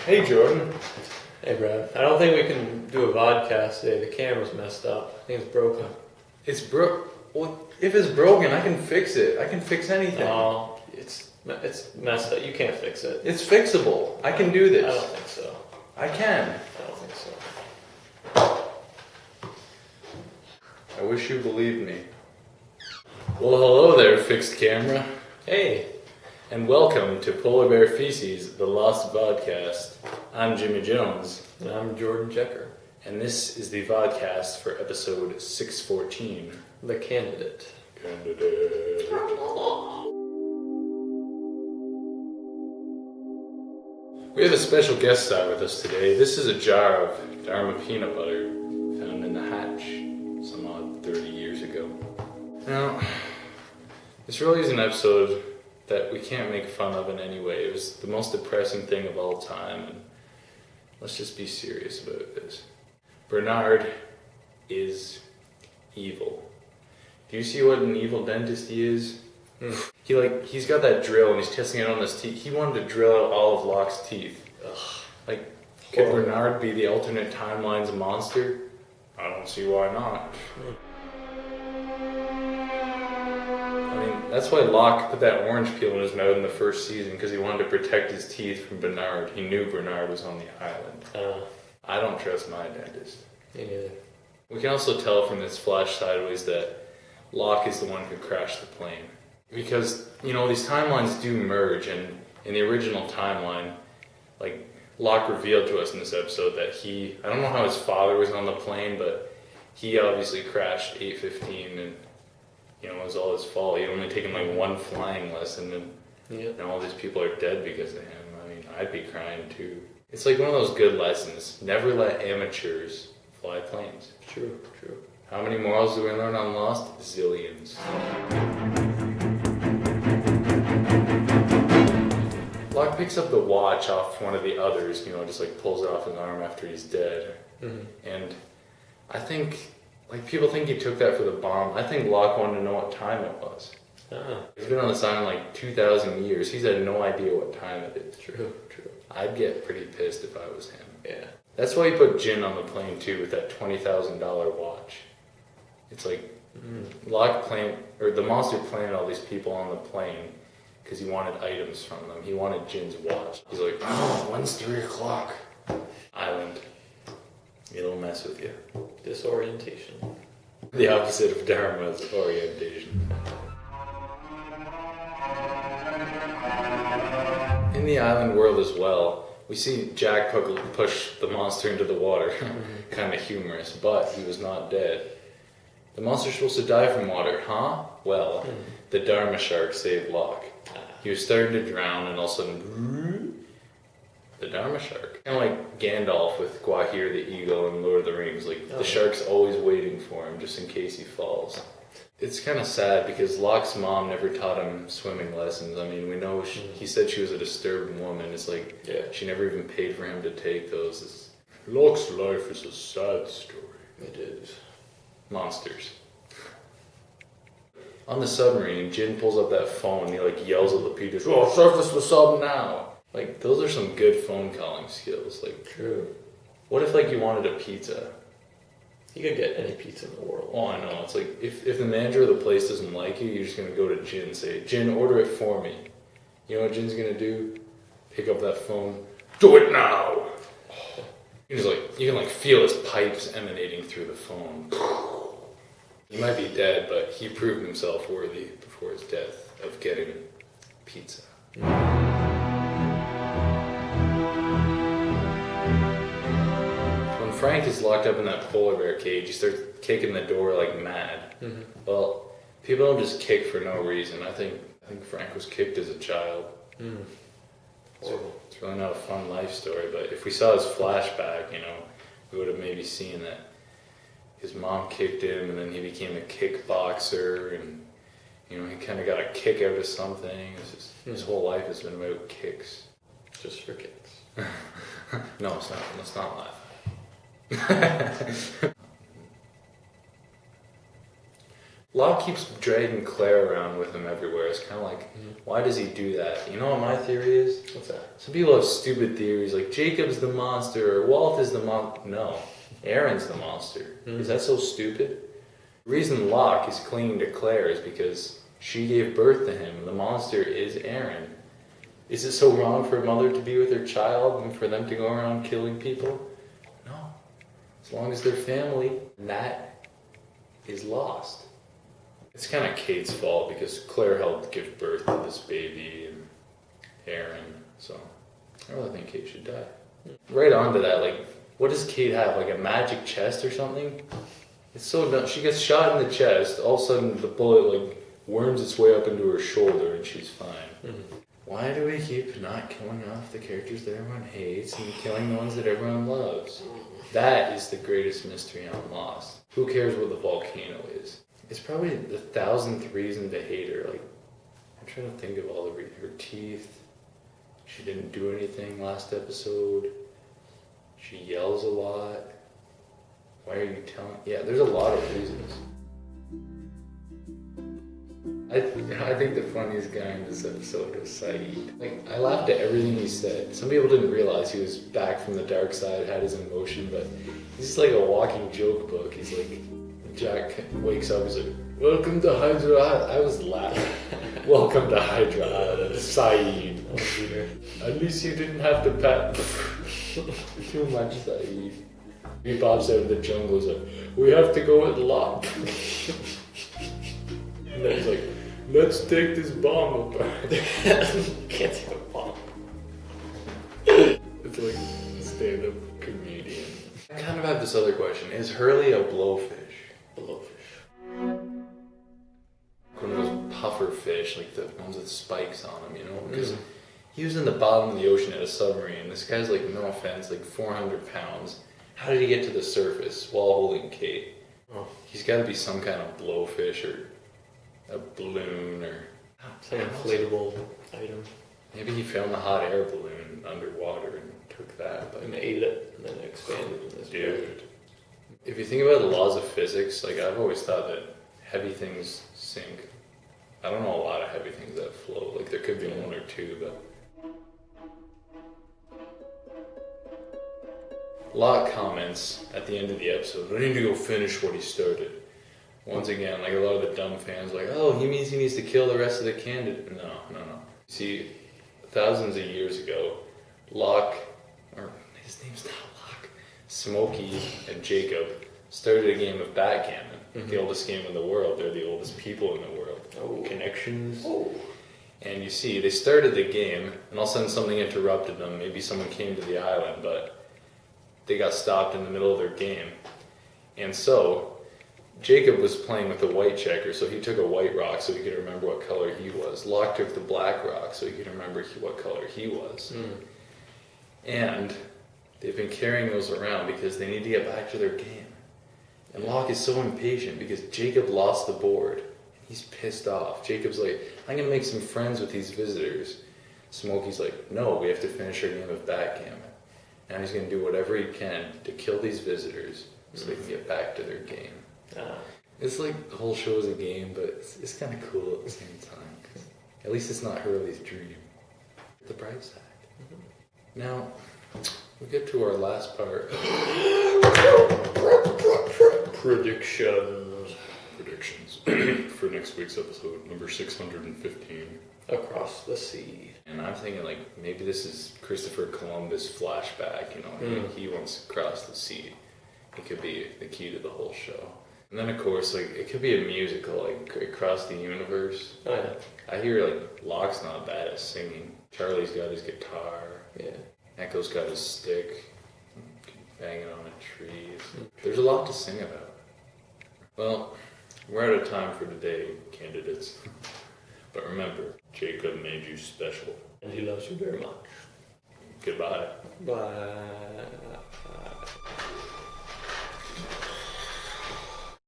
Hey, Jordan. Hey, Brad. I don't think we can do a vodcast today. The camera's messed up. I think it's broken. Well, if it's broken, I can fix it. I can fix anything. Oh, it's messed up. You can't fix it. It's fixable. I can do this. I don't think so. I can. I don't think so. I wish you believed me. Well, hello there, fixed camera, Hey. and welcome to Polar Bear Feces, the Lost Vodcast. I'm Jimmy Jones, And I'm Jordan Jecker, and this is the Vodcast for episode 614. the candidate. Candidate. We have a special guest star with us today. This is a jar of Dharma peanut butter found in the hatch some odd 30 years ago. Now, this really is an episode that we can't make fun of in any way. It was the most depressing thing of all time, and let's just be serious about this. Bernard is evil. Do you see what an evil dentist he is? He's got that drill and he's testing it on his teeth. He wanted to drill out all of Locke's teeth. Could Bernard be the alternate timeline's monster? I don't see why not. I mean, that's why Locke put that orange peel in his mouth in the first season, because he wanted to protect his teeth from Bernard. He knew Bernard was on the island. I don't trust my dentist. Me neither. We can also tell from this flash sideways that Locke is the one who crashed the plane. Because, these timelines do merge, and in the original timeline, Locke revealed to us in this episode that I don't know how his father was on the plane, but he obviously crashed 8:15 and it was all his fault. He'd only taken one flying lesson, and all these people are dead because of him. I mean, I'd be crying too. It's like one of those good lessons. Never let amateurs fly planes. True. How many morals do we learn on Lost? Zillions. Locke picks up the watch off one of the others, just pulls it off his arm after he's dead. Mm-hmm. And I think, people think he took that for the bomb. I think Locke wanted to know what time it was. He's been on this island 2,000 years. He's had no idea what time it is. True. I'd get pretty pissed if I was him. Yeah. That's why he put Jin on the plane too with that $20,000 watch. It's Locke the monster planted all these people on the plane because he wanted items from them. He wanted Jin's watch. He's like, when's 3 o'clock? Island. It'll mess with you. Disorientation. The opposite of Dharma's orientation. In the island world as well, we see Jack push the monster into the water. Kind of humorous, but he was not dead. The monster's supposed to die from water, huh? Well, the Dharma shark saved Locke. He was starting to drown, and all of a sudden, the Dharma shark. Kind of like Gandalf with Gwahir the eagle in Lord of the Rings. The shark's always waiting for him, just in case he falls. It's kind of sad because Locke's mom never taught him swimming lessons. I mean, we know he said she was a disturbed woman. It's she never even paid for him to take those. Locke's life is a sad story. It is. Monsters. On the submarine, Jin pulls up that phone and he yells at Lapidus, surface the sub now! Those are some good phone calling skills. True. What if you wanted a pizza? You could get any pizza in the world. Oh, I know. It's if the manager of the place doesn't like you, you're just going to go to Jin and say, Jin, order it for me. You know what Jin's going to do? Pick up that phone. Do it now! You can feel his pipes emanating through the phone. He might be dead, but he proved himself worthy before his death of getting pizza. When Frank is locked up in that polar bear cage, he starts kicking the door like mad. Mm-hmm. Well, people don't just kick for no reason. I think Frank was kicked as a child. It's really not a fun life story, but if we saw his flashback, we would have maybe seen that his mom kicked him, and then he became a kickboxer, and he kind of got a kick out of something. His whole life has been about kicks. Just for kicks. No, it's not. Let's not laugh. Locke keeps dragging Claire around with him everywhere. It's kind of like, why does he do that? You know what my theory is? What's that? Some people have stupid theories like Jacob's the monster or Walt is the monster. No, Aaron's the monster. Is that so stupid? The reason Locke is clinging to Claire is because she gave birth to him. The monster is Aaron. Is it so wrong for a mother to be with her child and for them to go around killing people? No. As long as they're family, that is lost. It's kind of Kate's fault because Claire helped give birth to this baby and Aaron, so I really think Kate should die. Right on to that, like, what does Kate have, like a magic chest or something? It's so dumb. She gets shot in the chest, all of a sudden the bullet, like, worms its way up into her shoulder and she's fine. Why do we keep not killing off the characters that everyone hates and killing the ones that everyone loves? That is the greatest mystery on Lost. Who cares what the volcano is? It's probably the 1,000th reason to hate her. Like, I'm trying to think of all the her teeth. She didn't do anything last episode. She yells a lot. Why are you telling? Yeah, there's a lot of reasons. I think the funniest guy in this episode was Saeed. Like, I laughed at everything he said. Some people didn't realize he was back from the dark side, had his emotion, but he's just like a walking joke book. He's like, Jack wakes up, he's like, welcome to Hydra Island. I was laughing. Welcome to Hydra Island, Saeed. At least you didn't have to pat. Too much, Saeed. He pops out of the jungle, he's like, we have to go with Locke. And then he's like, let's take this bomb apart. Can't take a bomb. It's like a stand-up comedian. I kind of have this other question. Is Hurley a blowfish? Blowfish. One of those puffer fish, like the ones with spikes on them, you know? Because he was in the bottom of the ocean in a submarine. This guy's like, no offense, like 400 pounds. How did he get to the surface while holding Kate? Oh. He's got to be some kind of blowfish or a balloon or Some inflatable item. maybe he found the hot air balloon underwater and took that. But And ate it, and then it expanded in this dude, if you think about the laws of physics, like I've always thought that heavy things sink. I don't know a lot of heavy things that float. Like there could be one or two, but Locke comments at the end of the episode, I need to go finish what he started. Once again, like a lot of the dumb fans, like, oh, he means he needs to kill the rest of the candidate. No. See, thousands of years ago, Locke, or his name's not Locke, Smokey and Jacob started a game of backgammon, the oldest game in the world. They're the oldest people in the world. Oh. Connections. Oh. And you see, they started the game, and all of a sudden something interrupted them. Maybe someone came to the island, but they got stopped in the middle of their game. And so Jacob was playing with the white checker, so he took a white rock so he could remember what color he was. Locke took the black rock so he could remember what color he was. And they've been carrying those around because they need to get back to their game. And Locke is so impatient because Jacob lost the board. He's pissed off. Jacob's like, I'm going to make some friends with these visitors. Smokey's like, no, we have to finish our game of backgammon. Now he's going to do whatever he can to kill these visitors so they can get back to their game. It's like the whole show is a game, but it's kind of cool at the same time. 'Cause at least it's not Hurley's dream. The bright side. Now, we get to our last part. Predictions for next week's episode, number 615. Across the sea. And I'm thinking, like, maybe this is Christopher Columbus flashback, you know, he once crossed the sea. It could be the key to the whole show. And then, of course, like, it could be a musical, like, Across the Universe. Oh, yeah. I hear, like, Locke's not bad at singing. Charlie's got his guitar. Yeah. Echo's got his stick. Banging on a tree. There's a lot to sing about. Well, we're out of time for today, candidates. But remember, Jacob made you special. And he loves you very much. Goodbye. Bye.